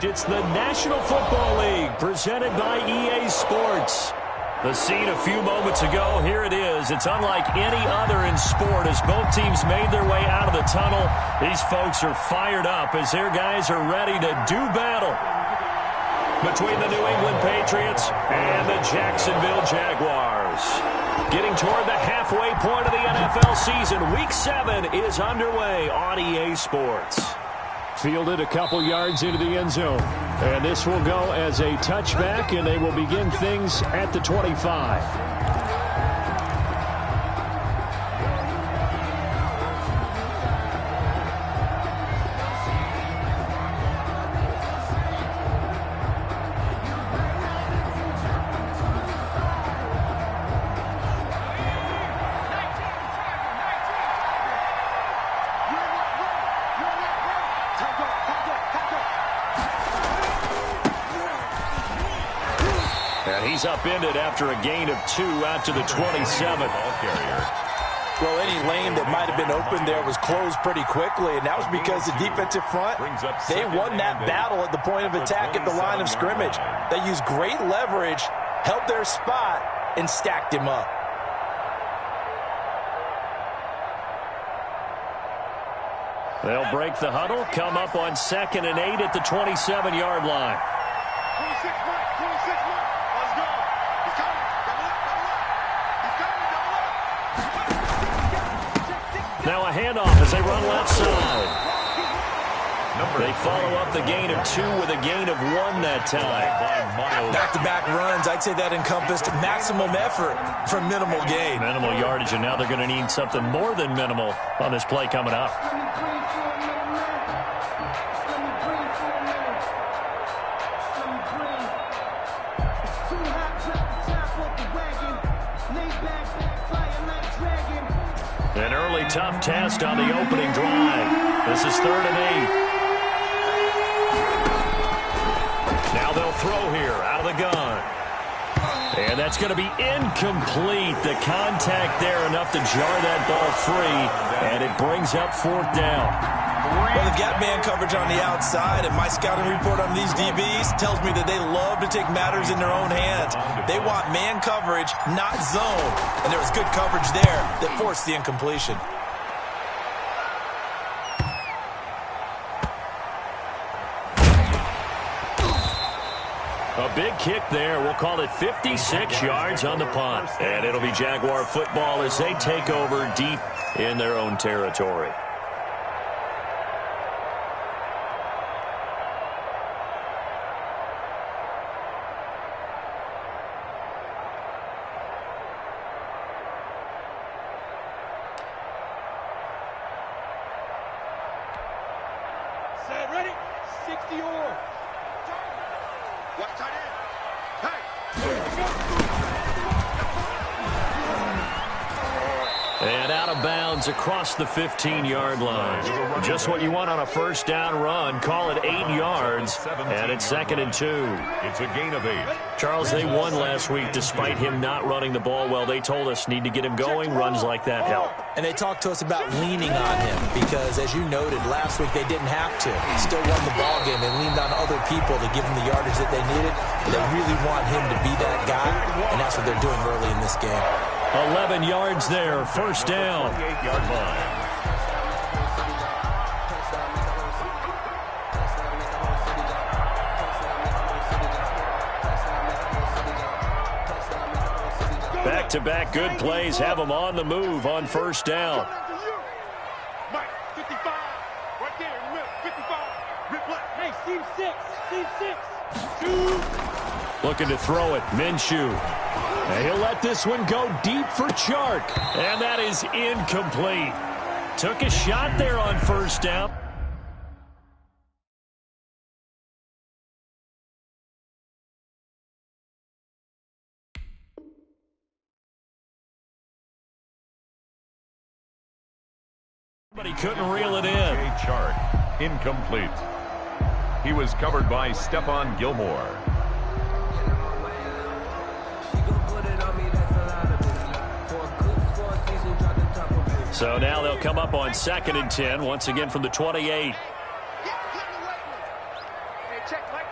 It's the National Football League presented by EA Sports. The scene a few moments ago, here it is. It's unlike any other in sport as both teams made their way out of the tunnel. These folks are fired up as their guys are ready to do battle between the New England Patriots and the Jacksonville Jaguars. Getting toward the halfway point of the NFL season, Week 7 is underway on EA Sports. Fielded a couple yards into the end zone. And this will go as a touchback, and they will begin things at the 25. He's upended after a gain of 2 out to the 27. Well, any lane that might have been open there was closed pretty quickly, and that was because the defensive front, they won that battle at the point of attack at the line of scrimmage. They used great leverage, held their spot, and stacked him up. They'll break the huddle, come up on 2nd and 8 at the 27-yard line. Now a handoff as they run left side. They follow up the gain of 2 with a gain of 1 that time. Back-to-back runs, I'd say that encompassed maximum effort for minimal gain. Minimal yardage, and now they're going to need something more than minimal on this play coming up. An early tough test on the opening drive. This is 3rd and 8. Now they'll throw here out of the gun. And that's going to be incomplete. The contact there enough to jar that ball free. And it brings up 4th down. Well, they've got man coverage on the outside, and my scouting report on these DBs tells me that they love to take matters in their own hands. They want man coverage, not zone. And there was good coverage there that forced the incompletion. A big kick there. We'll call it 56 yards on the punt. And it'll be Jaguar football as they take over deep in their own territory. And out of bounds across the 15-yard line. Just what you want on a first down run. Call it 8 yards, and it's 2nd and 2. It's a gain of 8. Charles, they won last week despite him not running the ball well. They told us need to get him going. Runs like that help. And they talked to us about leaning on him because, as you noted, last week they didn't have to. They still won the ball game. They leaned on other people to give them the yardage that they needed. They really want him to be that guy, and that's what they're doing early in this game. 11 yards there, 1st down. 28-yard line. Back-to-back good plays have them on the move on 1st down. Mike, 55, right there in the middle, 55. Hey, seam 6, 2. Looking to throw it, Minshew. And he'll let this one go deep for Chark. And that is incomplete. Took a shot there on 1st down. But he couldn't reel it in. Chark, incomplete. He was covered by Stephon Gilmore. So now they'll come up on 2nd and 10, once again from the 28. Hey, check, Mike.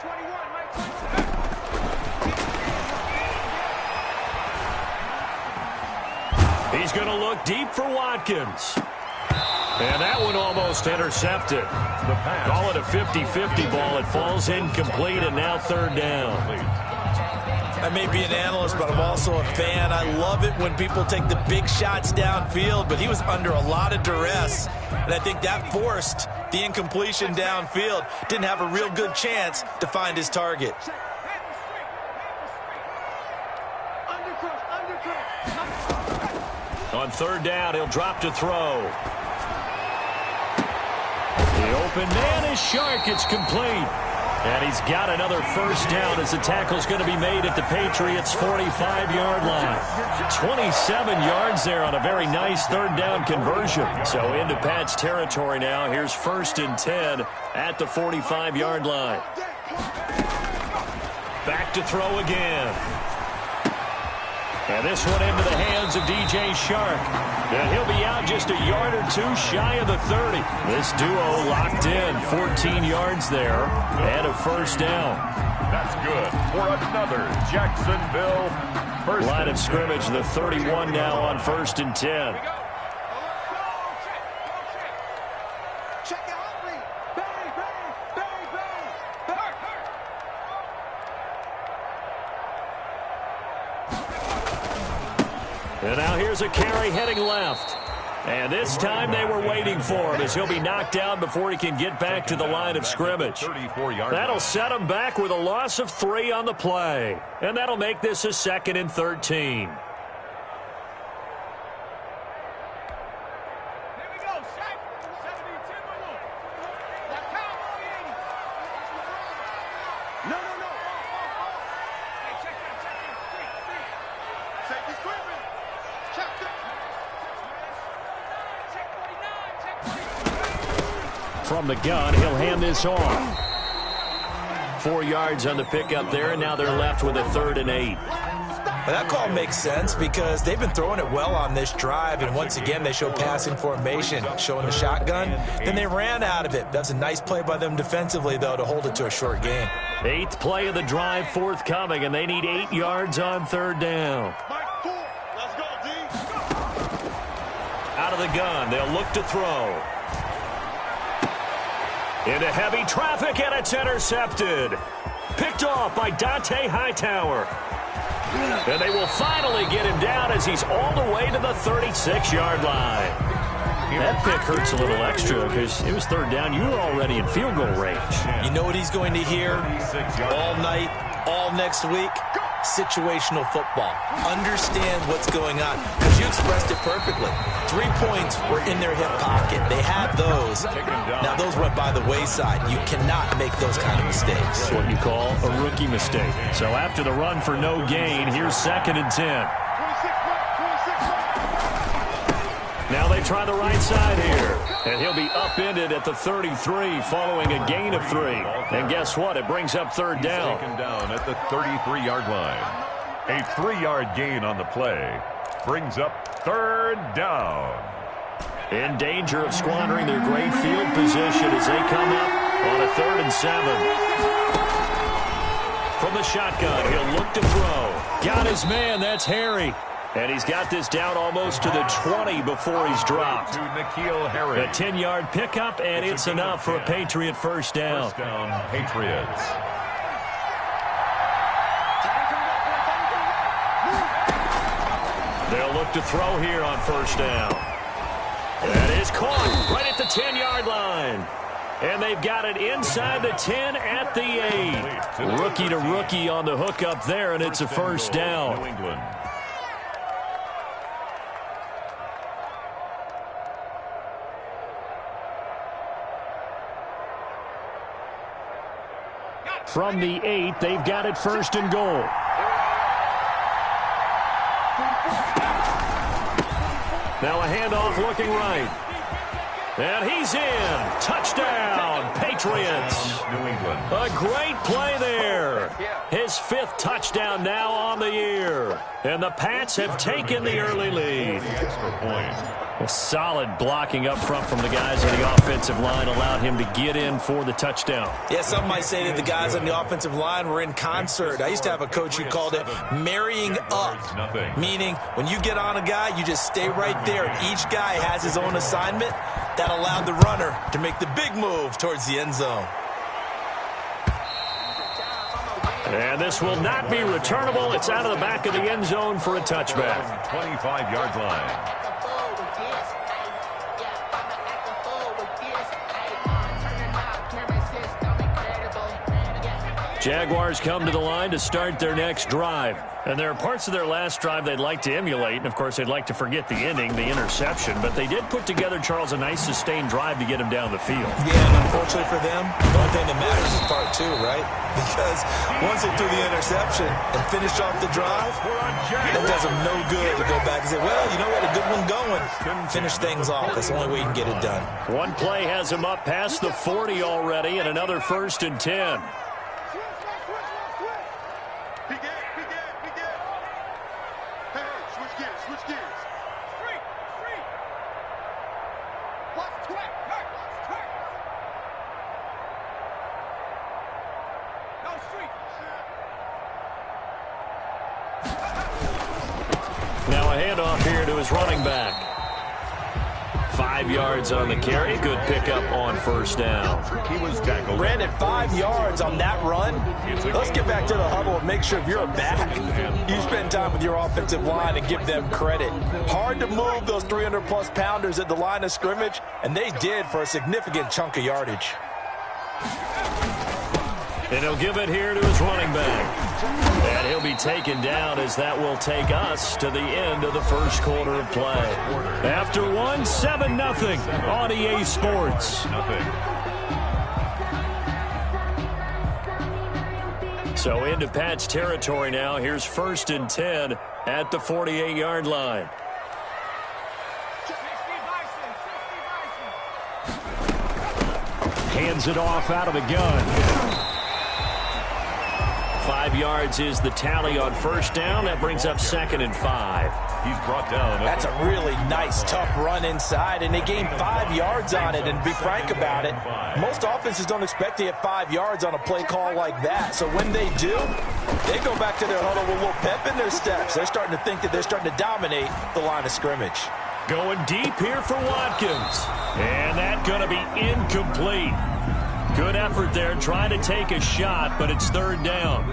He's going to look deep for Watkins. And that one almost intercepted. Call it a 50-50 ball. It falls incomplete, and now third down. I may be an analyst, but I'm also a fan. I love it when people take the big shots downfield, but he was under a lot of duress, and I think that forced the incompletion downfield. Didn't have a real good chance to find his target. On third down, he'll drop to throw. The open man is Shark. It's complete. And he's got another first down as the tackle's going to be made at the Patriots' 45-yard line. 27 yards there on a very nice third down conversion. So into Pat's territory now. Here's 1st and 10 at the 45-yard line. Back to throw again. And this one into the hands of DJ Shark. And he'll be out just a yard or two shy of the 30. This duo locked in. 14 yards there and a first down. That's good for another Jacksonville first. Line of scrimmage, the 31 now on 1st and 10. And now here's a carry heading left. And this time they were waiting for him as he'll be knocked down before he can get back to the line of scrimmage. That'll set him back with a loss of 3 on the play. And that'll make this a 2nd and 13. From the gun, he'll hand this off. 4 yards on the pickup there, and now they're left with a 3rd and 8. Well, that call makes sense because they've been throwing it well on this drive, and once again they show passing formation, showing the shotgun. Then they ran out of it. That's a nice play by them defensively, though, to hold it to a short gain. 8th play of the drive forthcoming, and they need 8 yards on third down. Out of the gun, they'll look to throw. Into heavy traffic, and it's intercepted. Picked off by Dante Hightower. And they will finally get him down as he's all the way to the 36-yard line. That pick hurts a little extra because it was third down. You were already in field goal range. You know what he's going to hear all night, all next week? Situational football. Understand what's going on. Because you expressed it perfectly. 3 points were in their hip pocket. They had those. Now, those went by the wayside. You cannot make those kind of mistakes. That's what you call a rookie mistake. So after the run for no gain, here's 2nd and 10. Now they try the right side here. And he'll be upended at the 33 following a gain of 3. And guess what? It brings up third down. Taken down at the 33-yard line. A 3-yard gain on the play brings up third down. In danger of squandering their great field position as they come up on a 3rd and 7. From the shotgun, he'll look to throw. Got his man. That's Harry. And he's got this down almost to the 20 before he's dropped. To N'Keal Harry. A 10-yard pickup, and it's enough for a Patriot first down. First down, Patriots. They'll look to throw here on first down. That is caught right at the 10-yard line. And they've got it inside the 10 at the 8. Rookie to rookie on the hook up there, and it's a first down. New England. From the 8, they've got it 1st and goal. Now a handoff looking right. And he's in. Touchdown, Patriots. New England. A great play there. His his 5th touchdown now on the year. And the Pats have taken the early lead. Extra point. A solid blocking up front from the guys on the offensive line allowed him to get in for the touchdown. Yeah, some might say that the guys on the offensive line were in concert. I used to have a coach who called it marrying up, meaning when you get on a guy, you just stay right there. Each guy has his own assignment. That allowed the runner to make the big move towards the end zone. And this will not be returnable. It's out of the back of the end zone for a touchback. 25-yard line. Jaguars come to the line to start their next drive. And there are parts of their last drive they'd like to emulate. And, of course, they'd like to forget the ending, the interception. But they did put together, Charles, a nice sustained drive to get him down the field. Yeah, and unfortunately for them, the only thing that matters is part 2, right? Because once they threw the interception and finished off the drive, it does them no good to go back and say, well, you know what, a good one going. Finish things off. That's the only way you can get it done. One play has him up past the 40 already, and another 1st and 10. Now a handoff here to his running back. 5 yards on the carry. Good pickup on 1st down. He was tackled. Brandon, 5 yards on that run. Let's get back to the huddle and make sure if you're a back, you spend time with your offensive line and give them credit. Hard to move those 300-plus pounders at the line of scrimmage, and they did for a significant chunk of yardage. And he'll give it here to his running back. And he'll be taken down as that will take us to the end of the 1st quarter of play. After 7-0 on EA Sports. So into Pat's territory now. Here's 1st and 10 at the 48-yard line. Hands it off out of the gun. 5 yards is the tally on 1st down. That brings up 2nd and 5. He's brought down. That's a really nice, tough run inside, and they gained 5 yards on it. And to be frank about it, most offenses don't expect to get 5 yards on a play call like that. So when they do, they go back to their huddle with a little pep in their steps. They're starting to think that they're starting to dominate the line of scrimmage. Going deep here for Watkins. And that's going to be incomplete. Good effort there, trying to take a shot, but it's 3rd down.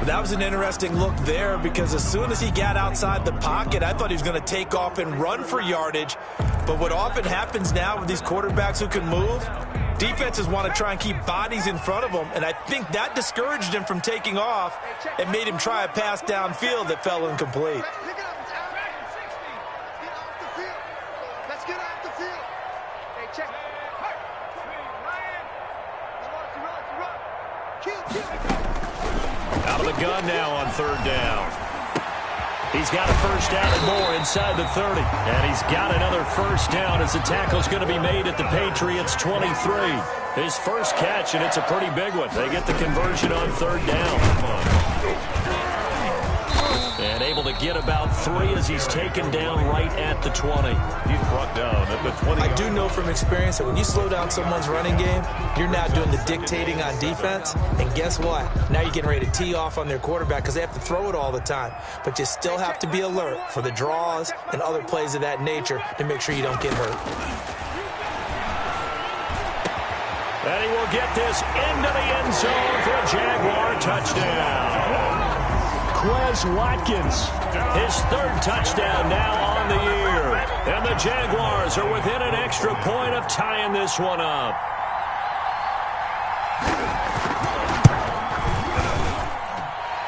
That was an interesting look there because as soon as he got outside the pocket, I thought he was going to take off and run for yardage. But what often happens now with these quarterbacks who can move, defenses want to try and keep bodies in front of them, and I think that discouraged him from taking off and made him try a pass downfield that fell incomplete. Out of the gun now on 3rd down. He's got a 1st down and more inside the 30. And he's got another 1st down as the tackle's going to be made at the Patriots' 23. His 1st catch, and it's a pretty big one. They get the conversion on 3rd down. And able to get about 3 as he's taken down right at the 20. He's brought down at the 20. I do know from experience that when you slow down someone's running game, you're now doing the dictating on defense. And guess what? Now you're getting ready to tee off on their quarterback because they have to throw it all the time. But you still have to be alert for the draws and other plays of that nature to make sure you don't get hurt. And he will get this into the end zone for a Jaguar touchdown. Quez Watkins, his 3rd touchdown now on the year. And the Jaguars are within an extra point of tying this one up.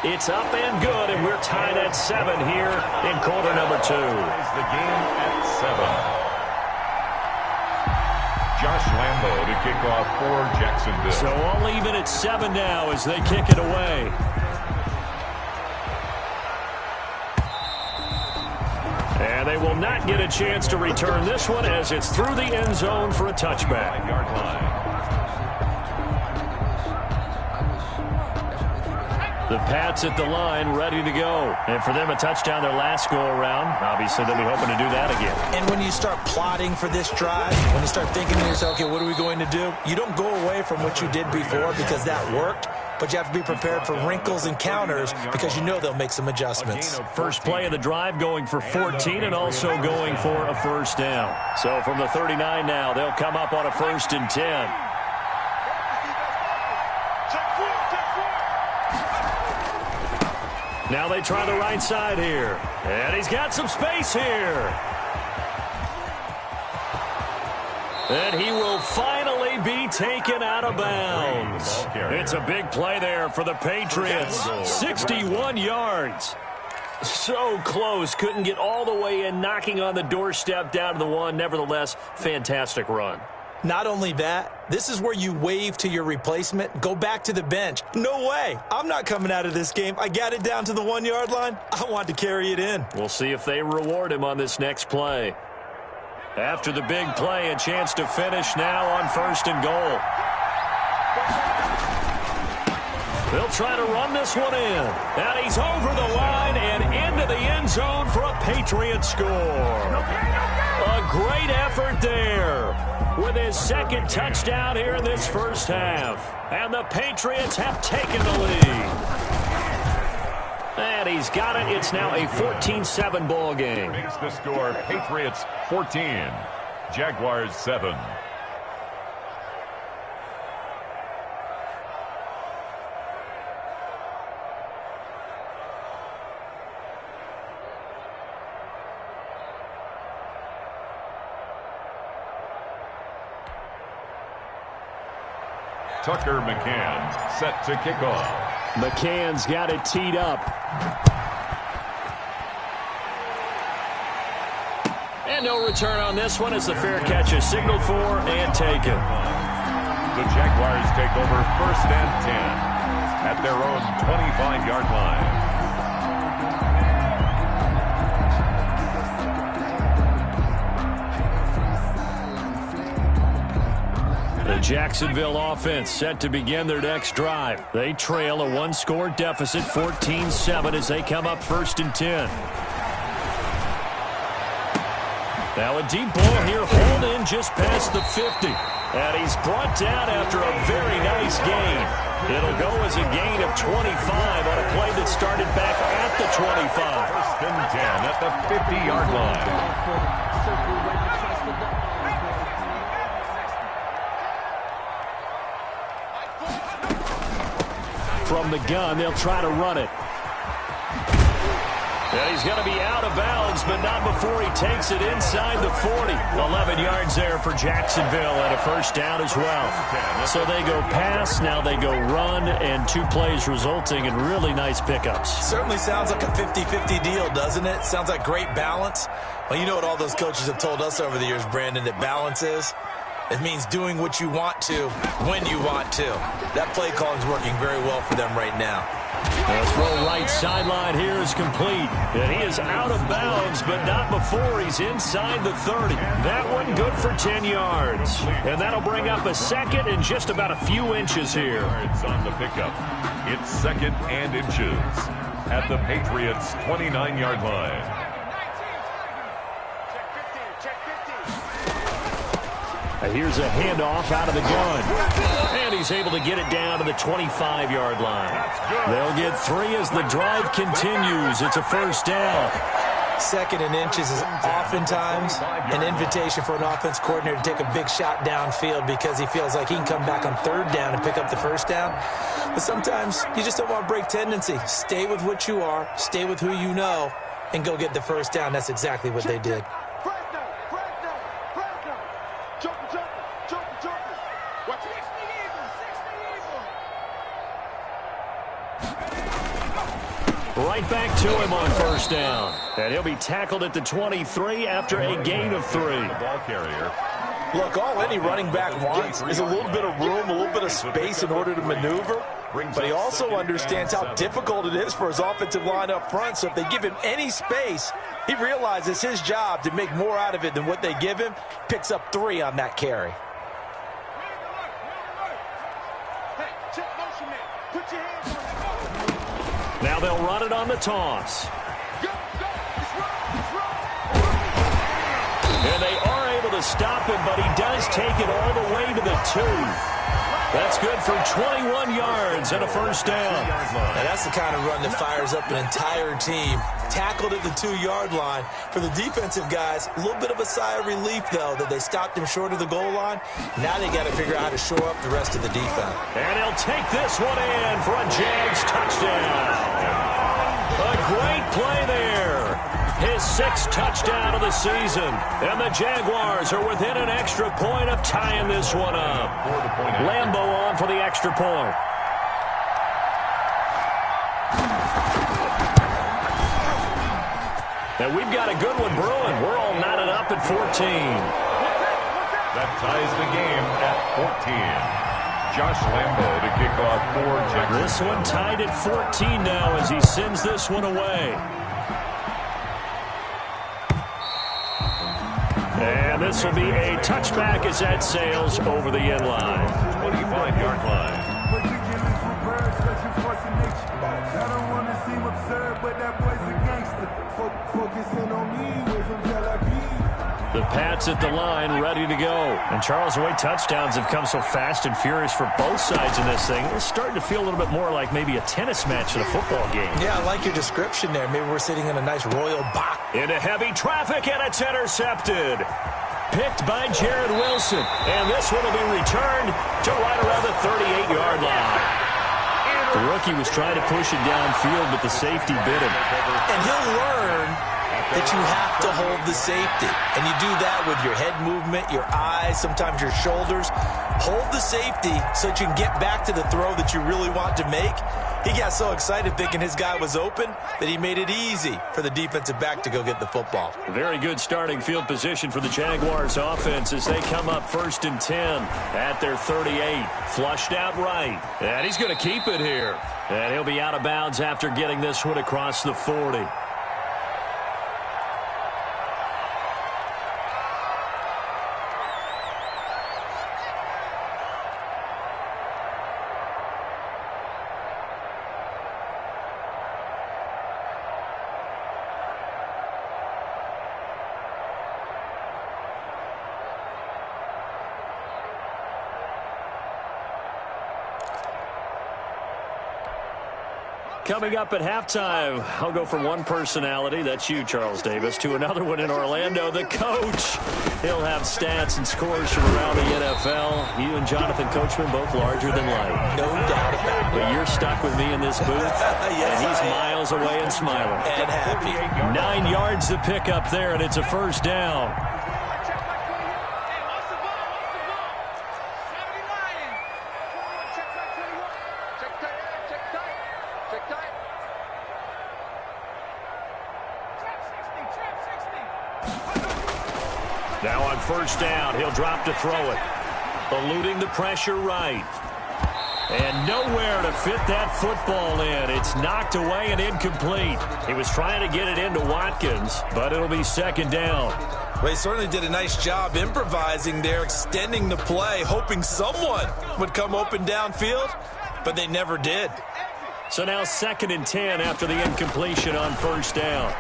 It's up and good, and we're tied at 7 here in quarter number 2. The game at 7. Josh Lambo to kick off for Jacksonville. So all even at 7 now as they kick it away. And they will not get a chance to return this one as it's through the end zone for a touchback. 5-yard line. The Pats at the line, ready to go. And for them, a touchdown their last go-around. Obviously, they'll be hoping to do that again. And when you start plotting for this drive, when you start thinking to yourself, okay, what are we going to do? You don't go away from what you did before because that worked, but you have to be prepared for wrinkles and counters because you know they'll make some adjustments. First play of the drive going for 14 and also going for a first down. So from the 39 now, they'll come up on a 1st and 10. Now they try the right side here. And he's got some space here. And he will finally be taken out of bounds. It's a big play there for the Patriots. 61 yards. So close. Couldn't get all the way in, knocking on the doorstep down to the 1. Nevertheless, fantastic run. Not only that, this is where you wave to your replacement, go back to the bench. No way. I'm not coming out of this game. I got it down to the 1-yard line. I want to carry it in. We'll see if they reward him on this next play. After the big play, a chance to finish now on 1st and goal. They'll try to run this one in. And he's over the line and into the end zone for a Patriot score. A great effort there with his 2nd touchdown here in this first half. And the Patriots have taken the lead. And he's got it. It's now a 14-7 ball game. Makes the score Patriots 14, Jaguars 7. Tucker McCann set to kick off. McCann's got it teed up. And no return on this one as the fair catch is signaled for and taken. The Jaguars take over 1st and 10 at their own 25-yard line. The Jacksonville offense set to begin their next drive. They trail a 1-score deficit, 14-7, as they come up 1st and 10. Now a deep ball here, hauled in just past the 50. And he's brought down after a very nice gain. It'll go as a gain of 25 on a play that started back at the 25. 1st and 10 at the 50-yard line. From the gun, they'll try to run it. And he's going to be out of bounds, but not before he takes it inside the 40. 11 yards there for Jacksonville and a 1st down as well. So they go pass, now they go run, and 2 plays resulting in really nice pickups. Certainly sounds like a 50-50 deal, doesn't it? Sounds like great balance. Well, you know what all those coaches have told us over the years, Brandon, that balance is? It means doing what you want to when you want to. That play calling is working very well for them right now. The throw right sideline here is complete. And he is out of bounds, but not before he's inside the 30. That one good for 10 yards. And that'll bring up a 2nd and just about a few inches here. It's on the pickup. It's 2nd and inches at the Patriots' 29-yard line. Here's a handoff out of the gun. And he's able to get it down to the 25-yard line. They'll get 3 as the drive continues. It's a 1st down. 2nd and inches is oftentimes an invitation for an offense coordinator to take a big shot downfield because he feels like he can come back on 3rd down and pick up the 1st down. But sometimes you just don't want to break tendency. Stay with what you are, stay with who you know, and go get the 1st down. That's exactly what they did. Right back to him on 1st down. And he'll be tackled at the 23 after a gain of 3. Ball carrier. Look, all any running back wants is a little bit of room, a little bit of space in order to maneuver. But he also understands how difficult it is for his offensive line up front. So if they give him any space, he realizes his job to make more out of it than what they give him. Picks up 3 on that carry. Now they'll run it on the toss. And they are able to stop him, but he does take it all the way to the 2. That's good for 21 yards and a first down. And that's the kind of run that fires up an entire team. Tackled at the 2-yard line. For the defensive guys, a little bit of a sigh of relief, though, that they stopped him short of the goal line. Now they got to figure out how to shore up the rest of the defense. And he'll take this one in for a Jags touchdown. A great play there. His 6th touchdown of the season. And the Jaguars are within an extra point of tying this one up. Lambo on for the extra point. And we've got a good one brewing. We're all knotted up at 14. That ties the game at 14. Josh Lambo to kick off for Jacksonville. This one tied at 14 now as he sends this one away. And this will be a touchback as that sails over the end line. 25-yard line. I don't want to seem absurd, but that boy's a gangster. Focusing on me, way from Tel Aviv. The Pats at the line, ready to go. And Charles, the way touchdowns have come so fast and furious for both sides in this thing, it's starting to feel a little bit more like maybe a tennis match in a football game. Yeah, I like your description there. Maybe we're sitting in a nice royal box. Into heavy traffic, and it's intercepted. Picked by Jared Wilson. And this one will be returned to right around the 38-yard line. The rookie was trying to push it downfield, but the safety bit him. And he'll learn that you have to hold the safety. And you do that with your head movement, your eyes, sometimes your shoulders. Hold the safety so that you can get back to the throw that you really want to make. He got so excited thinking his guy was open that he made it easy for the defensive back to go get the football. Very good starting field position for the Jaguars offense as they come up 1st and 10 at their 38. Flushed out right. And he's going to keep it here. And he'll be out of bounds after getting this one across the 40. Coming up at halftime, I'll go from one personality, that's you, Charles Davis, to another one in Orlando, the coach. He'll have stats and scores from around the NFL. You and Jonathan Coachman both larger than life. No doubt about it. But you're stuck with me in this booth, Yes, and he's miles away and smiling. And happy. 9 yards to pick up there, and it's a first down. Now on first down, he'll drop to throw it. Eluding the pressure right. And nowhere to fit that football in. It's knocked away and incomplete. He was trying to get it into Watkins, but it'll be second down. Well, he certainly did a nice job improvising there, extending the play, hoping someone would come open downfield, but they never did. So now 2nd and 10 after the incompletion on first down.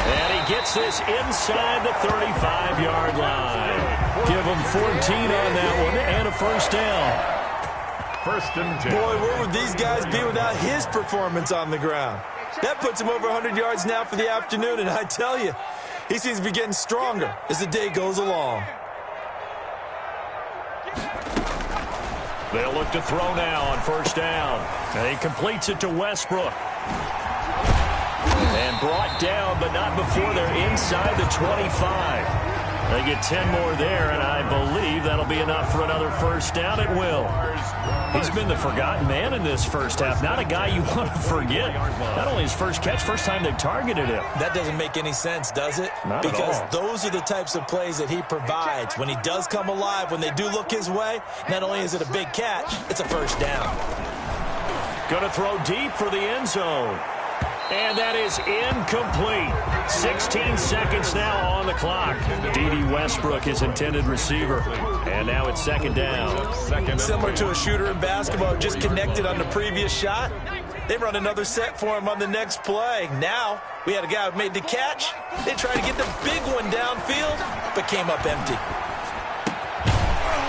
And he gets this inside the 35-yard line. Give him 14 on that one and a first down. 1st and 10. Boy, where would these guys be without his performance on the ground? That puts him over 100 yards now for the afternoon, and I tell you, he seems to be getting stronger as the day goes along. They'll look to throw now on first down. And he completes it to Westbrook. And brought down, but not before they're inside the 25. They get 10 more there, and I believe that'll be enough for another first down. It will. He's been the forgotten man in this first half. Not a guy you want to forget. Not only his first catch, first time they've targeted him. That doesn't make any sense, does it? Not because at all. those are the types of plays that he provides. When he does come alive, when they do look his way, not only is it a big catch, it's a first down. Going to throw deep for the end zone. And that is incomplete. 16 seconds now on the clock. D.D. Westbrook, his intended receiver. And now it's second down. Similar to a shooter in basketball, just connected on the previous shot. They run another set for him on the next play. Now, we had a guy who made the catch. They tried to get the big one downfield, but came up empty.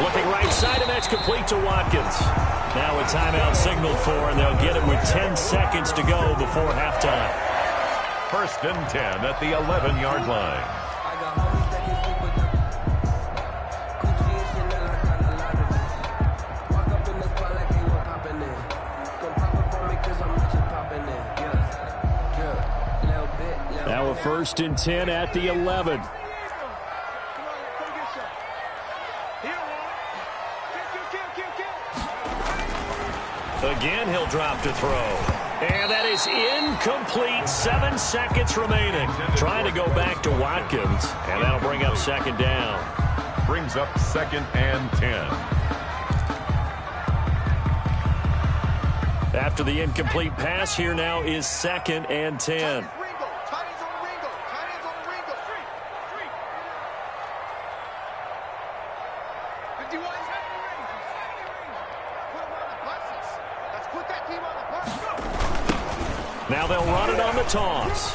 Looking right side, and that's complete to Watkins. Now a timeout signaled for, and they'll get it with 10 seconds to go before halftime. 1st and 10 at the 11-yard line. Now a 1st and 10 at the 11. Again, he'll drop to throw. And that is incomplete. 7 seconds remaining. Trying to go back to Watkins, and that'll bring up 2nd down. Brings up 2nd and 10. After the incomplete pass, here now is 2nd and 10. Now they'll run it on the toss.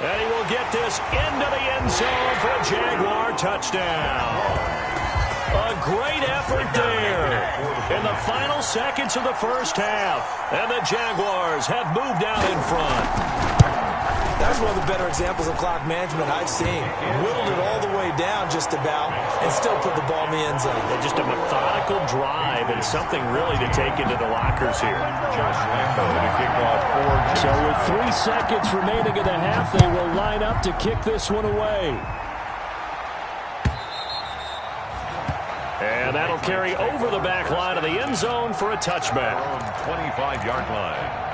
And he will get this into the end zone for a Jaguar touchdown. A great effort there in the final seconds of the first half. And the Jaguars have moved out in front. That's one of the better examples of clock management I've seen. Whittled it all the way down just about and still put the ball in the end zone. Just a methodical drive and something really to take into the lockers here. Josh Lambo to kick off 4. So with 3 seconds remaining in the half, they will line up to kick this one away. And that'll carry over the back line of the end zone for a touchback. 25-yard line.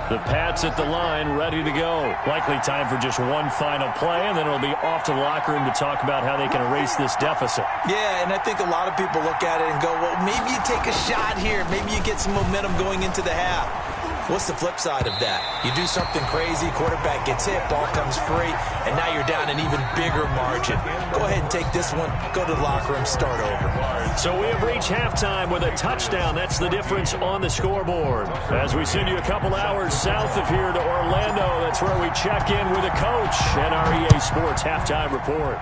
The Pats at the line, ready to go. Likely time for just one final play, and then it'll be off to the locker room to talk about how they can erase this deficit. Yeah, and I think a lot of people look at it and go, well, maybe you take a shot here. Maybe you get some momentum going into the half. What's the flip side of that? You do something crazy, quarterback gets hit, ball comes free, and now you're down an even bigger margin. Go ahead and take this one, go to the locker room, start over. So we have reached halftime with a touchdown. That's the difference on the scoreboard. As we send you a couple hours south of here to Orlando, that's where we check in with the coach and our EA Sports halftime report.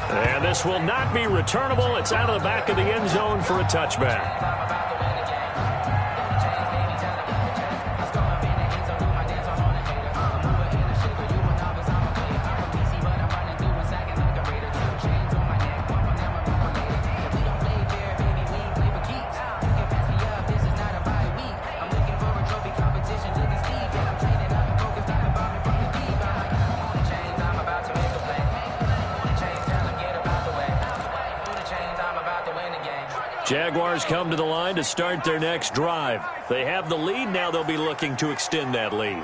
And this will not be returnable. It's out of the back of the end zone for a touchback. Jaguars come to the line to start their next drive. They have the lead. Now they'll be looking to extend that lead.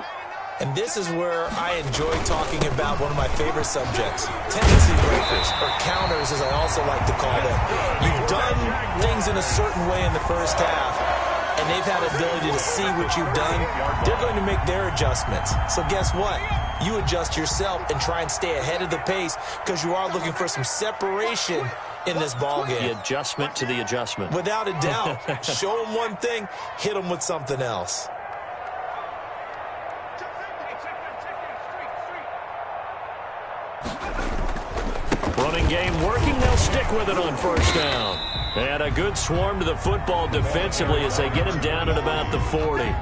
And this is where I enjoy talking about one of my favorite subjects, tendency breakers, or counters as I also like to call them. You've done things in a certain way in the first half, and they've had the ability to see what you've done. They're going to make their adjustments. So guess what? You adjust yourself and try and stay ahead of the pace because you are looking for some separation in this ball game. The adjustment to the adjustment. Without a doubt. Show them one thing, hit them with something else. Running game working. They'll stick with it on first down. And a good swarm to the football defensively as they get him down at about the 40.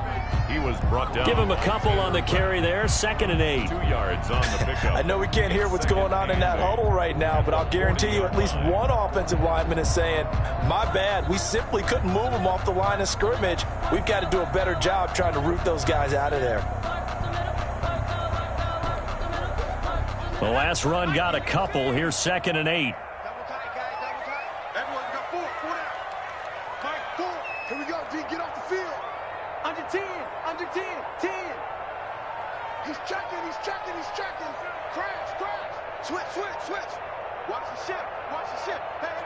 He was brought down. Give him a couple on the carry there. 2nd and 8. 2 yards on the pickup. I know we can't hear what's going on in that huddle right now, but I'll guarantee you at least one offensive lineman is saying, my bad, we simply couldn't move them off the line of scrimmage. We've got to do a better job trying to root those guys out of there. The last run got a couple. Here's 2nd and 8. Double tight, guys, double tight. Everyone, we got 4 down. Mike, 4. Here we go, D, get off the field. Under 10, under 10, 10. He's checking. Crash. Switch. Watch the ship. Hey.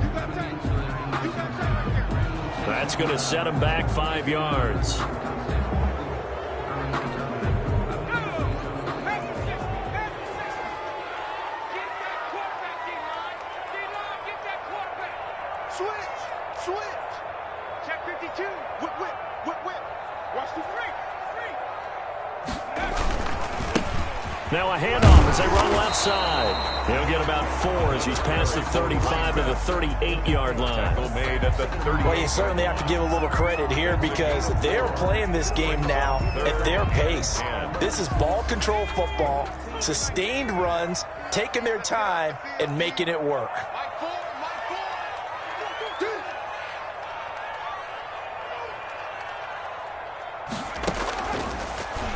You got tape. That's going to set him back 5 yards. Switch. Check 52. Whip. Watch the free. Now a handoff as they run left side. He'll get about 4 as he's past the 35 to the 38-yard line. Made at the 30. Well, you certainly have to give a little credit here because they're playing this game now at their pace. This is ball control football, sustained runs, taking their time, and making it work.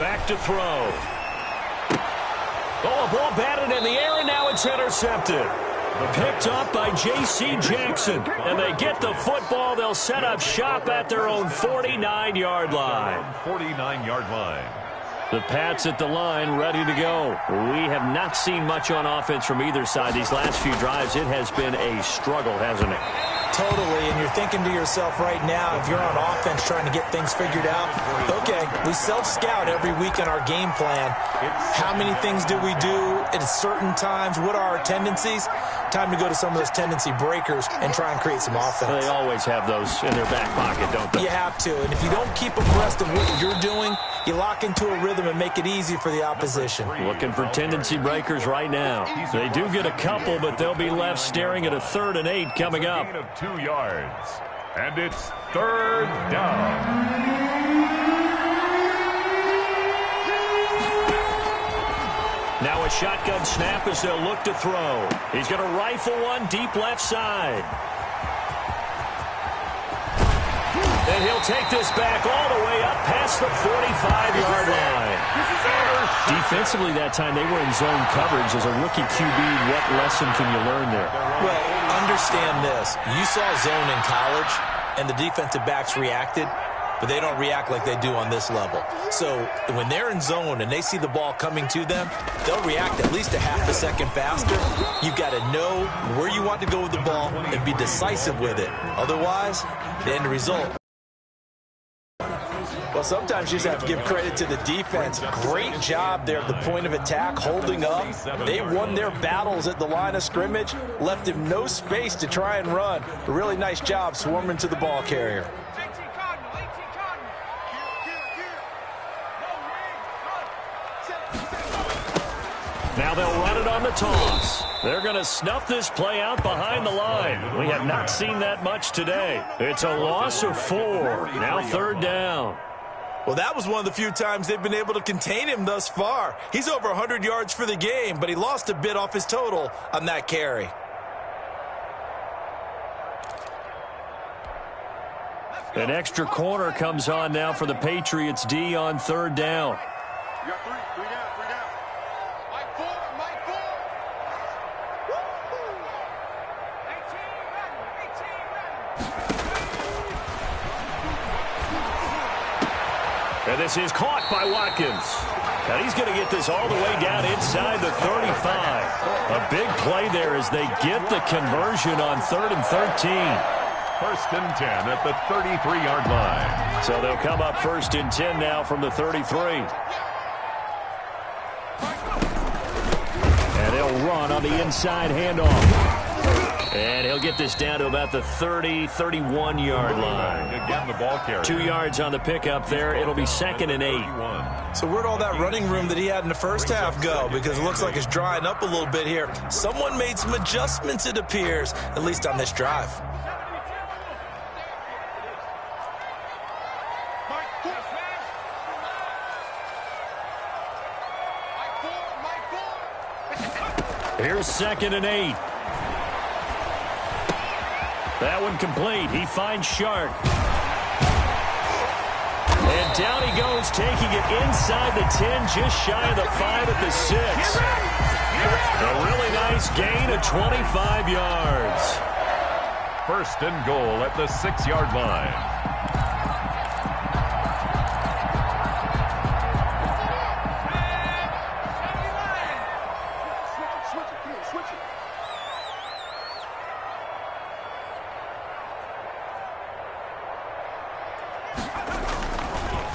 Back to throw. Oh, a ball batted in the air, and now it's intercepted. Picked up by J.C. Jackson. And they get the football. They'll set up shop at their own 49-yard line. 49-yard line. The Pats at the line, ready to go. We have not seen much on offense from either side these last few drives. It has been a struggle, hasn't it? Totally, and you're thinking to yourself right now, if you're on offense trying to get things figured out, okay, we self-scout every week in our game plan. How many things do we do at certain times? What are our tendencies? Time to go to some of those tendency breakers and try and create some offense. They always have those in their back pocket, don't they? You have to, and if you don't keep abreast of what you're doing, you lock into a rhythm and make it easy for the opposition. Looking for tendency breakers right now. They do get a couple, but they'll be left staring at a 3rd and 8 coming up. Gain of 2 yards. And it's 3rd down. Now a shotgun snap as they'll look to throw. He's going to rifle one deep left side. And he'll take this back all the way up past the 45-yard line. Defensively that time, they were in zone coverage. As a rookie QB, what lesson can you learn there? Well, understand this. You saw zone in college, and the defensive backs reacted, but they don't react like they do on this level. So when they're in zone and they see the ball coming to them, they'll react at least a half a second faster. You've got to know where you want to go with the ball and be decisive with it. Otherwise, the end result. Well, sometimes you just have to give credit to the defense. Great job there at the point of attack, holding up. They won their battles at the line of scrimmage, left him no space to try and run. A really nice job swarming to the ball carrier. Now they'll run it on the toss. They're going to snuff this play out behind the line. We have not seen that much today. It's a loss of 4. Now 3rd down. Well, that was one of the few times they've been able to contain him thus far. He's over 100 yards for the game, but he lost a bit off his total on that carry. An extra corner comes on now for the Patriots D on 3rd down. You got 3 down. Mike 4. Woo-hoo. 18 ready. And this is caught by Watkins. And he's going to get this all the way down inside the 35. A big play there as they get the conversion on 3rd and 13. 1st and 10 at the 33-yard line. So they'll come up 1st and 10 now from the 33. And they'll run on the inside handoff. And he'll get this down to about the 31-yard line. Again, the ball carrier. 2 yards on the pickup there. It'll be 2nd and 8. So where'd all that running room that he had in the first half go? Because it looks like it's drying up a little bit here. Someone made some adjustments, it appears, at least on this drive. Here's 2nd and 8. That one complete. He finds Shark. And down he goes, taking it inside the 10, just shy of the 5 at the 6. A really nice gain of 25 yards. 1st and goal at the 6-yard line.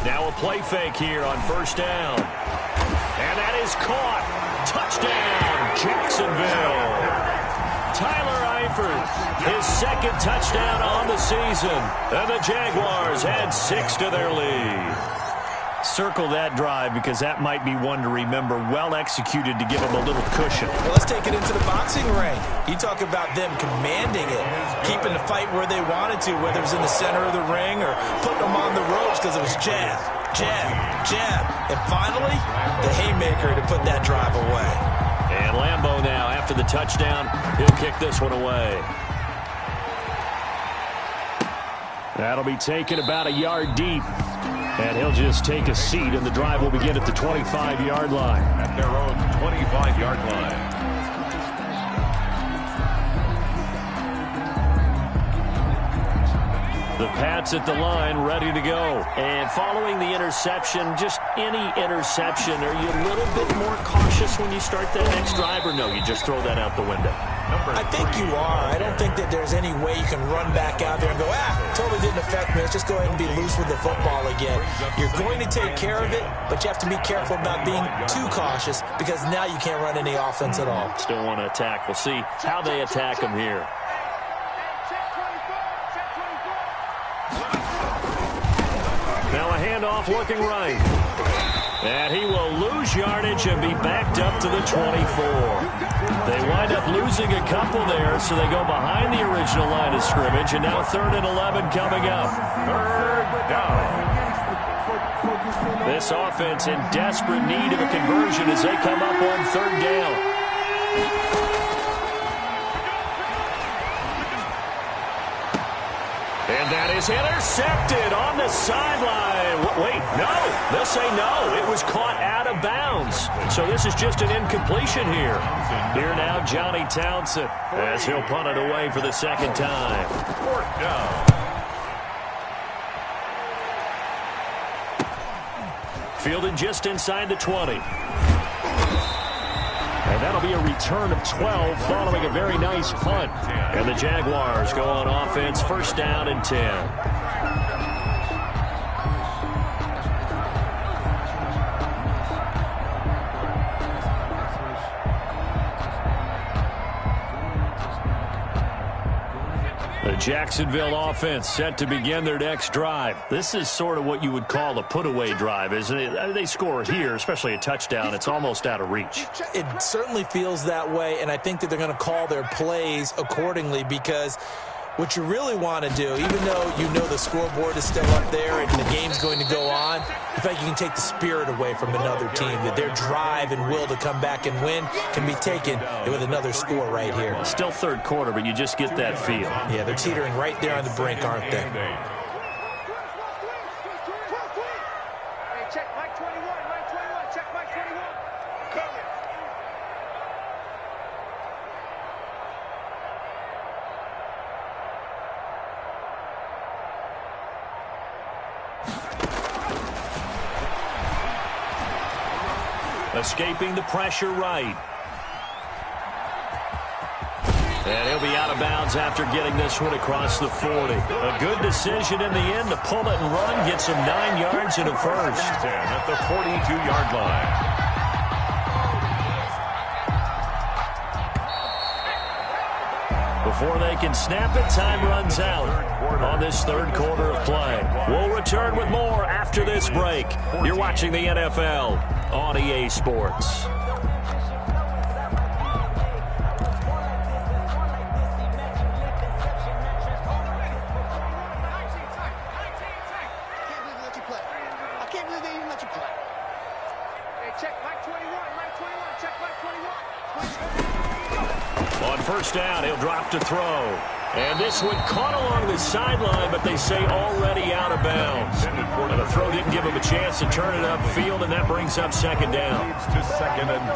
Now a play fake here on first down. And that is caught. Touchdown, Jacksonville. Tyler Eifert, his second touchdown on the season. And the Jaguars add 6 to their lead. Circle that drive because that might be one to remember. Well executed to give them a little cushion. Well, let's take it into the boxing ring. You talk about them commanding it, keeping the fight where they wanted to, whether it was in the center of the ring or putting them on the ropes because it was jab, jab, jab. And finally, the haymaker to put that drive away. And Lambeau now, after the touchdown, he'll kick this one away. That'll be taken about a yard deep. And he'll just take a seat, and the drive will begin at the 25-yard line. At their own 25-yard line. The Pats at the line, ready to go. And following the interception, just any interception, are you a little bit more cautious when you start that next drive, or no, you just throw that out the window? I think you are. I don't think that there's any way you can run back out there and go, totally didn't affect me. Let's just go ahead and be loose with the football again. You're going to take care of it, but you have to be careful about being too cautious because now you can't run any offense at all. Still want to attack. We'll see how they attack them here. Now a handoff looking right. And he will lose yardage and be backed up to the 24. They wind up losing a couple there, so they go behind the original line of scrimmage, and now 3rd and 11 coming up. 3rd down. This offense in desperate need of a conversion as they come up on 3rd down. And that is intercepted on the sideline. Wait, no. They'll say no. It was caught out of bounds. So this is just an incompletion here. Here now, Johnny Townsend, as he'll punt it away for the second time. 4th down. Fielded just inside the 20. And that'll be a return of 12 following a very nice punt. And the Jaguars go on offense, 1st down and 10. The Jacksonville offense set to begin their next drive. This is sort of what you would call a put-away drive, isn't it? They score here, especially a touchdown. It's almost out of reach. It certainly feels that way, and I think that they're going to call their plays accordingly because what you really want to do, even though you know the scoreboard is still up there and the game's going to go on, in fact, you can take the spirit away from another team, that their drive and will to come back and win can be taken with another score right here. Still 3rd quarter, but you just get that feel. Yeah, they're teetering right there on the brink, aren't they? Hey, check Mike 21, Mike 21, check Mike 21. Coming. Escaping the pressure right. And he'll be out of bounds after getting this one across the 40. A good decision in the end to pull it and run, gets him 9 yards and a first. 10 at the 42-yard line. Before they can snap it, time runs out on this 3rd quarter of play. We'll return with more after this break. You're watching the NFL on EA Sports. On 1st down, he'll drop to throw. And this one caught along the sideline, but they say already out of bounds. And the throw didn't give him a chance to turn it upfield, and that brings up 2nd down. Leads to 2nd and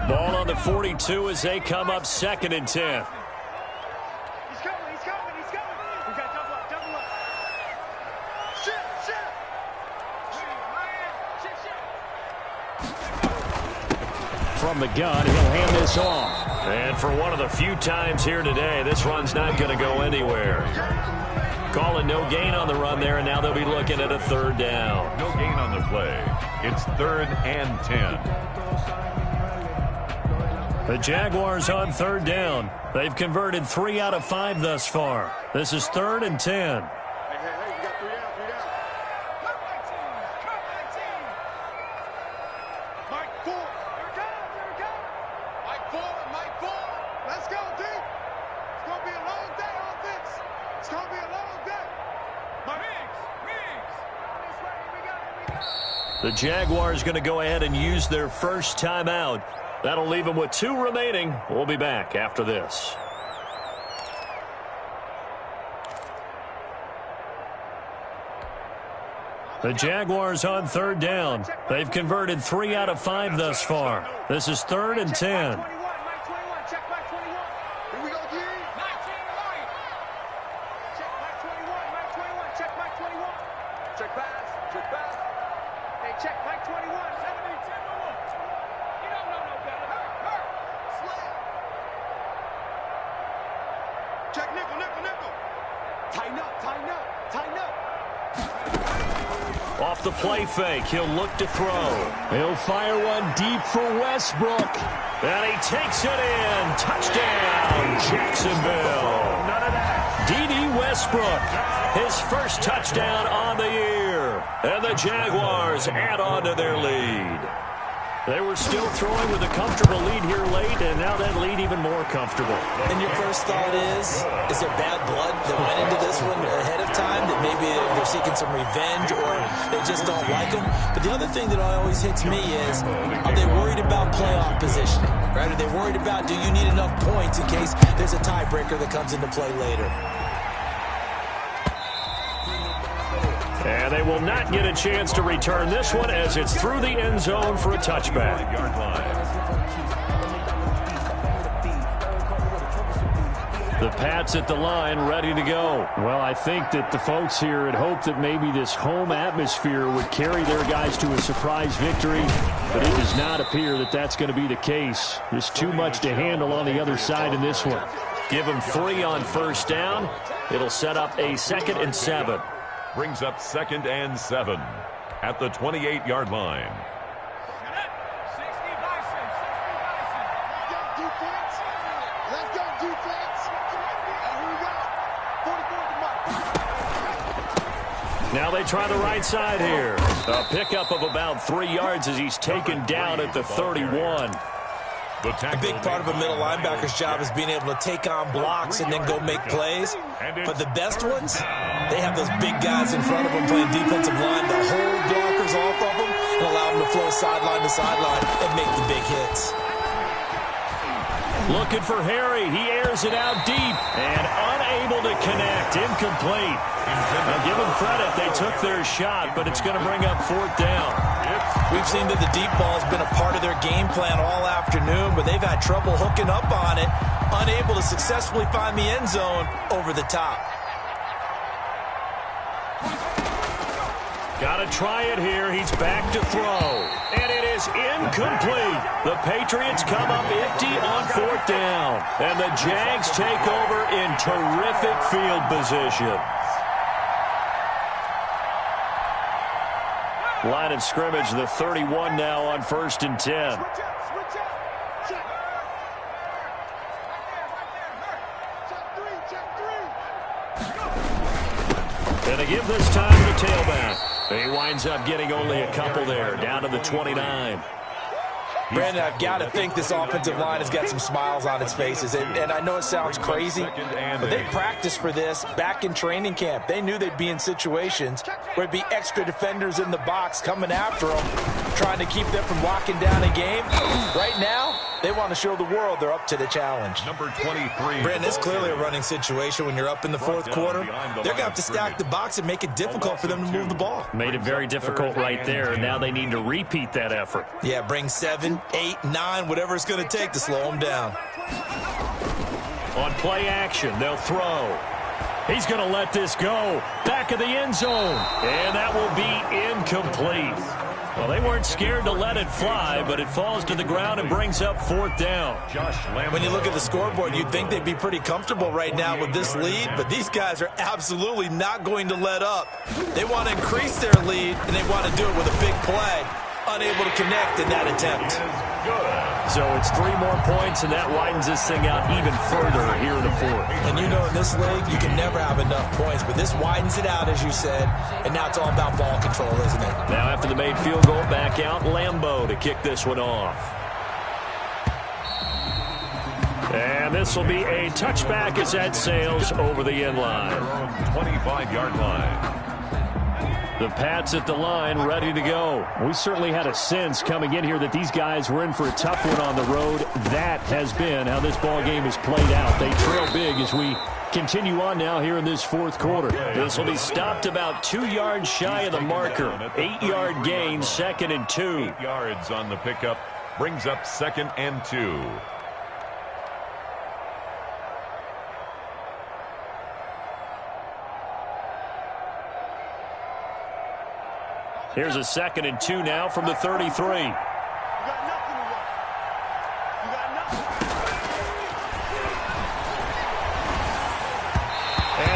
10. Ball on the 42 as they come up 2nd and 10. He's coming. We got double up. Shit. From the gun, he'll hand this off. And for one of the few times here today, this run's not going to go anywhere. Calling no gain on the run there, and now they'll be looking at a third down. No gain on the play. It's 3rd and 10. The Jaguars on third down. They've converted 3 out of 5 thus far. This is 3rd and 10. Hey, we got 3 down, 3 down. Come my team. Mike 4. Here it comes. Mike 4. Let's go, D. It's going to be a long day on this. It's going to be a long day. Miggs. We got it. The Jaguars going to go ahead and use their first timeout. That'll leave them with 2 remaining. We'll be back after this. The Jaguars on third down. They've converted 3 out of 5 thus far. This is 3rd and 10. Mike 21. Check Mike 21. Here we go, D. 19 right. Check Mike 21. Check Mike 21. Check pass. Hey, check Mike 21. 70, 10 more. You don't know no better. Hurt. Slap. Check nickel. Tighten up. Off the play fake, he'll look to throw. He'll fire one deep for Westbrook. And he takes it in. Touchdown, Jacksonville. D.D. Westbrook, his first touchdown on the year. And the Jaguars add on to their lead. They were still throwing with a comfortable lead here late, and now that lead even more comfortable. And your first thought is there bad blood that went into this one ahead of time, that maybe they're seeking some revenge or they just don't like them? But the other thing that always hits me is, are they worried about playoff positioning? Right? Are they worried about, do you need enough points in case there's a tiebreaker that comes into play later? And they will not get a chance to return this one as it's through the end zone for a touchback. The Pats at the line, ready to go. Well, I think that the folks here had hoped that maybe this home atmosphere would carry their guys to a surprise victory, but it does not appear that that's going to be the case. There's too much to handle on the other side in this one. Give them 3 on first down. It'll set up a 2nd and 7. Brings up 2nd and 7 at the 28-yard line. Let's go, defense. Here we go. 44 to Mike. Now they try the right side here. A pickup of about 3 yards as he's taken down at the 31. A big part of a middle linebacker's job is being able to take on blocks and then go make plays. But the best ones, they have those big guys in front of them playing defensive line to hold blockers off of them and allow them to flow sideline to sideline and make the big hits. Looking for Harry. He airs it out deep and unable to connect. Incomplete. Now give them credit. They took their shot, but it's going to bring up 4th down. We've seen that the deep ball has been a part of their game plan all afternoon, but they've had trouble hooking up on it, unable to successfully find the end zone over the top. Got to try it here. He's back to throw. And it is incomplete. The Patriots come up empty on 4th down. And the Jags take over in terrific field position. Line of scrimmage, the 31 now on 1st and 10. Switch up. Check. Check 3. And they give this time to the tailback. He winds up getting only a couple there, down to the 29. Brandon, I've got to think this offensive line has got some smiles on its faces. And I know it sounds crazy, but they practiced for this back in training camp. They knew they'd be in situations where it'd be extra defenders in the box coming after them, trying to keep them from locking down a game. Right now, they want to show the world they're up to the challenge. Number 23. Brandon, it's clearly a running situation when you're up in the 4th quarter. They're going to have to stack the box and make it difficult for them to move the ball. Made it very difficult right there. Now they need to repeat that effort. Yeah, bring 7, 8, 9, whatever it's going to take to slow them down. On play action, they'll throw. He's going to let this go. Back of the end zone. And that will be incomplete. Well, they weren't scared to let it fly, but it falls to the ground and brings up 4th down. When you look at the scoreboard, you'd think they'd be pretty comfortable right now with this lead, but these guys are absolutely not going to let up. They want to increase their lead, and they want to do it with a big play. Unable to connect in that attempt. So it's 3 more points, and that widens this thing out even further here in the 4th. And you know in this league, you can never have enough points, but this widens it out, as you said, and now it's all about ball control, isn't it? Now after the made field goal, back out Lambeau to kick this one off. And this will be a touchback as that sails over the end line. 25-yard line. The Pats at the line, ready to go. We certainly had a sense coming in here that these guys were in for a tough one on the road. That has been how this ball game has played out. They trail big as we continue on now here in this 4th quarter. This will be stopped about 2 yards shy of the marker. 8-yard gain, 2nd and 2. 8 yards on the pickup, brings up 2nd and 2. Here's a 2nd and 2 now from the 33. And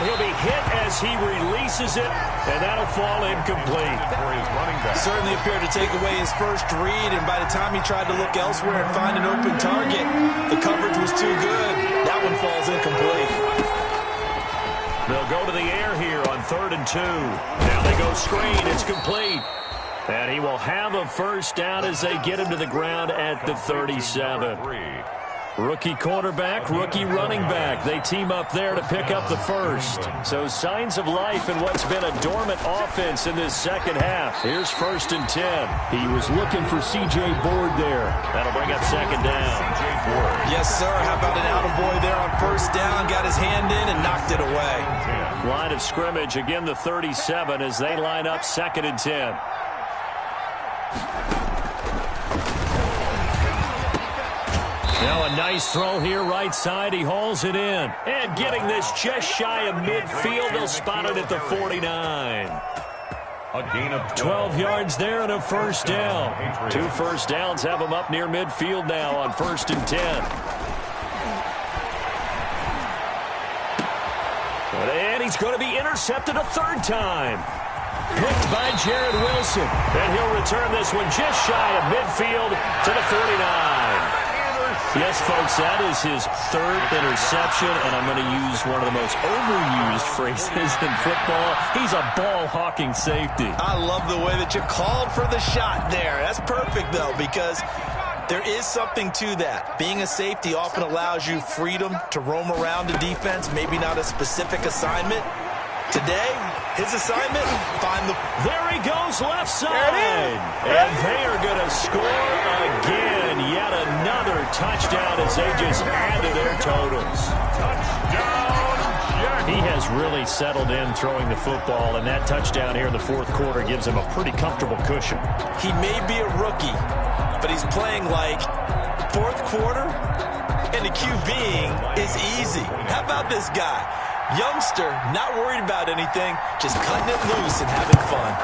he'll be hit as he releases it, and that'll fall incomplete. Certainly appeared to take away his first read, and by the time he tried to look elsewhere and find an open target, the coverage was too good. That one falls incomplete. They'll go to the air here on 3rd and 2. Now they go screen. It's complete. And he will have a first down as they get him to the ground at the 37. Rookie quarterback, rookie running back. They team up there to pick up the first. So signs of life in what's been a dormant offense in this second half. Here's 1st and 10. He was looking for C.J. Board there. That'll bring up 2nd down. Yes, sir. How about an attaboy there on 1st down? Got his hand in and knocked it away. Line of scrimmage, again the 37 as they line up 2nd and 10. Now a nice throw here right side. He hauls it in. And getting this just shy of midfield. They'll spot it at the 49. A gain of 12 yards there and a first down. 2 first downs have him up near midfield now on 1st and 10. And he's going to be intercepted a 3rd time. Picked by Jared Wilson. And he'll return this one just shy of midfield to the 49. Yes, folks, that is his 3rd interception, and I'm going to use one of the most overused phrases in football. He's a ball-hawking safety. I love the way that you called for the shot there. That's perfect, though, because there is something to that. Being a safety often allows you freedom to roam around the defense, maybe not a specific assignment. Today, his assignment, find the... There he goes, left side. And they are going to score again. Yet another touchdown as they just add to their totals. Touchdown. He has really settled in throwing the football, and that touchdown here in the 4th quarter gives him a pretty comfortable cushion. He may be a rookie, but he's playing like 4th quarter, and the QBing is easy. How about this guy? Youngster, not worried about anything, just cutting it loose and having fun.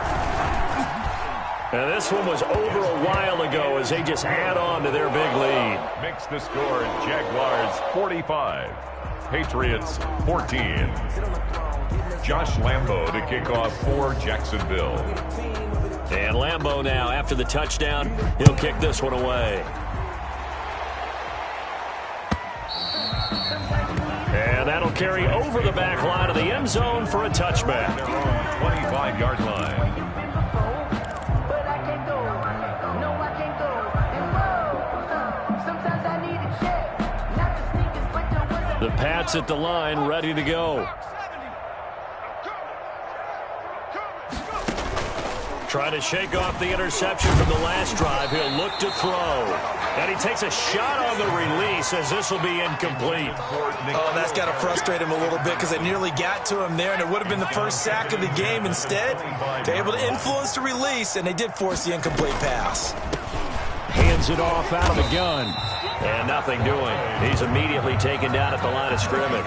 And this one was over a while ago as they just add on to their big lead. Makes the score Jaguars 45, Patriots 14. Josh Lambeau to kick off for Jacksonville. And Lambeau now, after the touchdown, he'll kick this one away. And that'll carry over the back line of the end zone for a touchback. Their own 25-yard line. The Pats at the line, ready to go. Trying to shake off the interception from the last drive. He'll look to throw. And he takes a shot on the release as this will be incomplete. Oh, that's got to frustrate him a little bit because they nearly got to him there, and it would have been the first sack of the game. Instead, they're able to influence the release, and they did force the incomplete pass. Hands it off out of the gun. And nothing doing. He's immediately taken down at the line of scrimmage.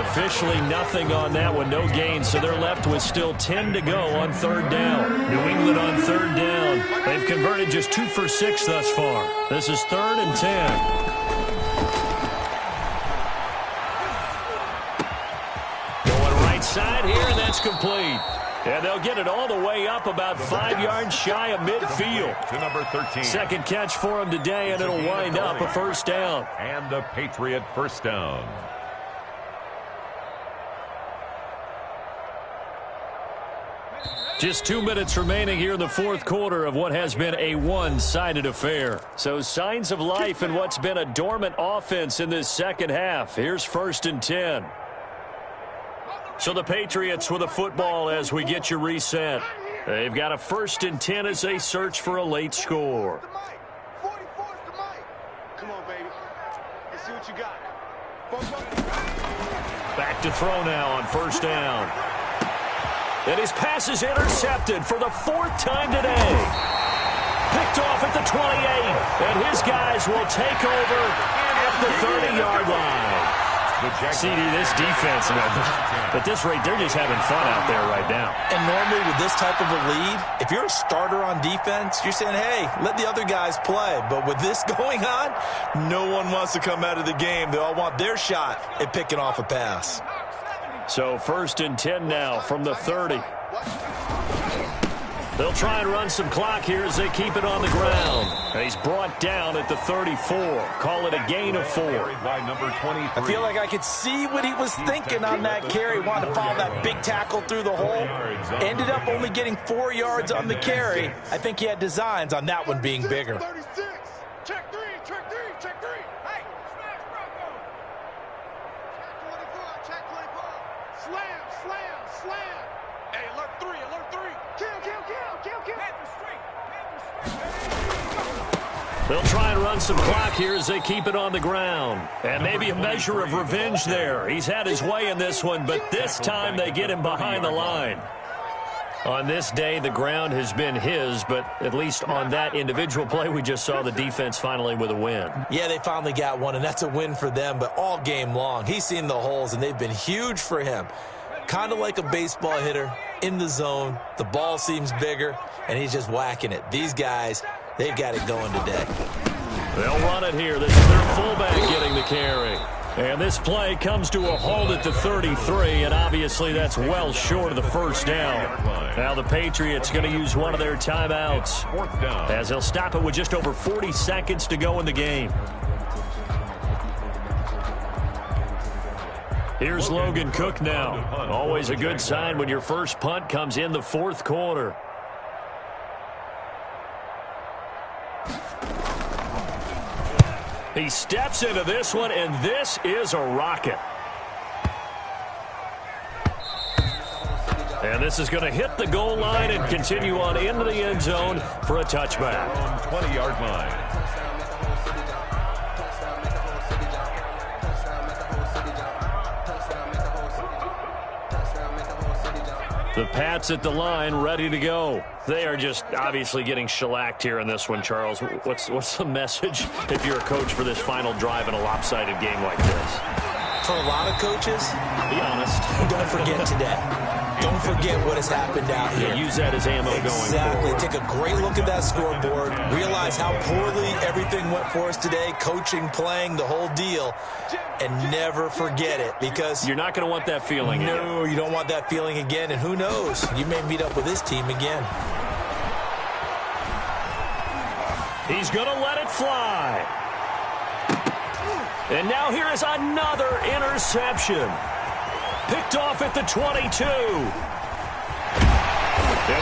Officially nothing on that one, no gain, so they're left with still 10 to go on third down. New England on third down. They've converted just 2 for 6 thus far. This is 3rd and 10. Going right side here, and that's complete. And they'll get it all the way up about 5 yards shy of midfield. To number 13. Second catch for him today, and it'll wind up a first down. And the Patriot first down. Just 2 minutes remaining here in the fourth quarter of what has been a one-sided affair. So signs of life in what's been a dormant offense in this second half. Here's 1st and 10. So the Patriots with a football as we get you reset. They've got a 1st and 10 as they search for a late score. Come on, baby. Let's see what you got. Back to throw now on 1st down. And his pass is intercepted for the 4th time today. Picked off at the 28. And his guys will take over at the 30-yard line. CD, this defense, at this rate, they're just having fun out there right now. And normally with this type of a lead, if you're a starter on defense, you're saying, hey, let the other guys play. But with this going on, no one wants to come out of the game. They all want their shot at picking off a pass. So 1st and 10 now from the 30. They'll try and run some clock here as they keep it on the ground. He's brought down at the 34. Call it a gain of 4. I feel like I could see what he was thinking on that carry. Wanted to follow that big tackle through the hole. Ended up only getting 4 yards on the carry. I think he had designs on that one being bigger. 36. Check 3, check 3, check 3. Hey, smash Bronco. Check 24, check 24. Slam, slam, slam. Hey, alert 3, alert 3. Kill, kill, kill, kill, kill. Panther straight, They'll try and run some clock here as they keep it on the ground. And maybe a measure of revenge there. He's had his way in this one, but this time they get him behind the line. On this day, the ground has been his, but at least on that individual play, we just saw the defense finally with a win. Yeah, they finally got one, and that's a win for them, but all game long, he's seen the holes, and they've been huge for him. Kind of like a baseball hitter in the zone. The ball seems bigger, and he's just whacking it. These guys, they've got it going today. They'll run it here. This is their fullback getting the carry. And this play comes to a halt at the 33, and obviously that's well short of the first down. Now the Patriots going to use one of their timeouts as they'll stop it with just over 40 seconds to go in the game. Here's Logan Cook now. Always a good sign when your first punt comes in the fourth quarter. He steps into this one, and this is a rocket. And this is going to hit the goal line and continue on into the end zone for a touchback. 20-yard line. The Pats at the line, ready to go. They are just obviously getting shellacked here in this one, Charles. What's the message if you're a coach for this final drive in a lopsided game like this? For a lot of coaches, be honest. Don't forget today. Don't forget what has happened out here. Yeah, use that as ammo going forward. Exactly. Take a great look at that scoreboard. Realize how poorly everything went for us today. Coaching, playing, the whole deal. And never forget it, because you're not going to want that feeling again. No, you don't want that feeling again. And who knows? You may meet up with this team again. He's going to let it fly. And now here is another interception. Picked off at the 22. And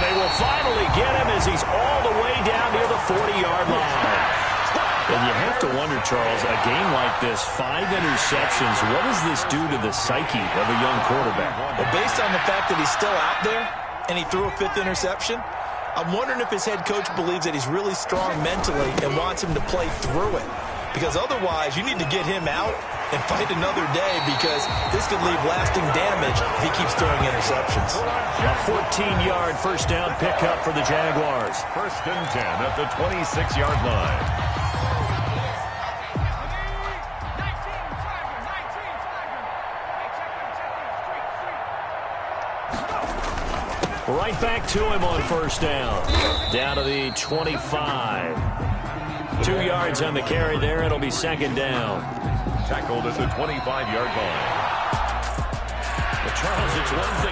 they will finally get him as he's all the way down near the 40-yard line. And you have to wonder, Charles, a game like this, 5 interceptions, what does this do to the psyche of a young quarterback? Well, based on the fact that he's still out there and he threw a 5th interception, I'm wondering if his head coach believes that he's really strong mentally and wants him to play through it. Because otherwise, you need to get him out and fight another day, because this could leave lasting damage if he keeps throwing interceptions. A 14-yard first down pickup for the Jaguars. 1st and 10 at the 26-yard line. Right back to him on first down. Down to the 25. 2 yards on the carry there. It'll be second down. Tackled at the 25-yard line. But Charles, it's one thing